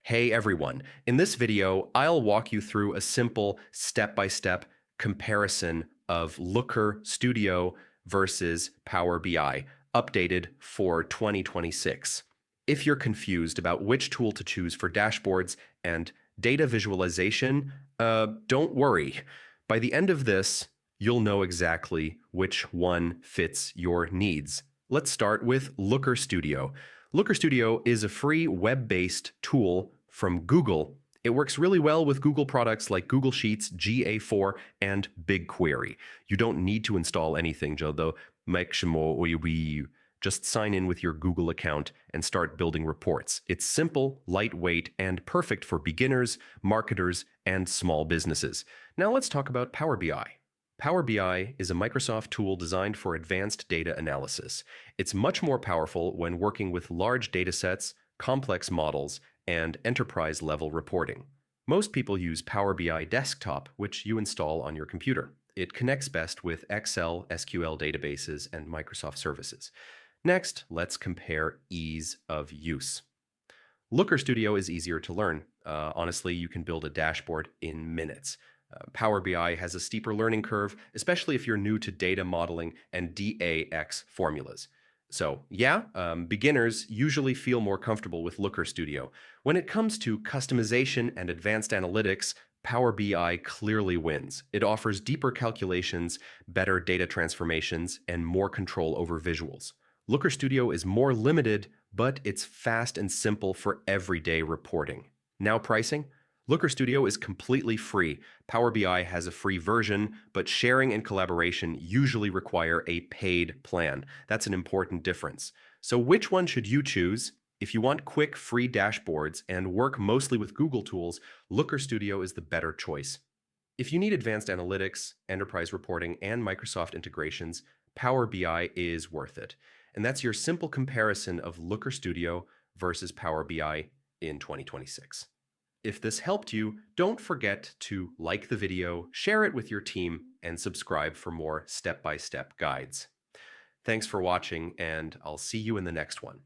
Hey everyone, in this video, I'll walk you through a simple step-by-step comparison of Looker Studio versus Power BI, updated for 2026. If you're confused about which tool to choose for dashboards and data visualization, don't worry. By the end of this, you'll know exactly which one fits your needs. Let's start with Looker Studio. Looker Studio is a free web-based tool from Google. It works really well with Google products like Google Sheets, GA4, and BigQuery. You don't need to install anything, Joe, though. We just sign in with your Google account and start building reports. It's simple, lightweight, and perfect for beginners, marketers, and small businesses. Now let's talk about Power BI. Power BI is a Microsoft tool designed for advanced data analysis. It's much more powerful when working with large datasets, complex models, and enterprise-level reporting. Most people use Power BI Desktop, which you install on your computer. It connects best with Excel, SQL databases, and Microsoft services. Next, let's compare ease of use. Looker Studio is easier to learn. Honestly, you can build a dashboard in minutes. Power BI has a steeper learning curve, especially if you're new to data modeling and DAX formulas. So yeah, beginners usually feel more comfortable with Looker Studio. When it comes to customization and advanced analytics, Power BI clearly wins. It offers deeper calculations, better data transformations, and more control over visuals. Looker Studio is more limited, but it's fast and simple for everyday reporting. Now pricing? Looker Studio is completely free. Power BI has a free version, but sharing and collaboration usually require a paid plan. That's an important difference. So which one should you choose? If you want quick, free dashboards and work mostly with Google tools, Looker Studio is the better choice. If you need advanced analytics, enterprise reporting, and Microsoft integrations, Power BI is worth it. And that's your simple comparison of Looker Studio versus Power BI in 2026. If this helped you, don't forget to like the video, share it with your team, and subscribe for more step-by-step guides. Thanks for watching, and I'll see you in the next one.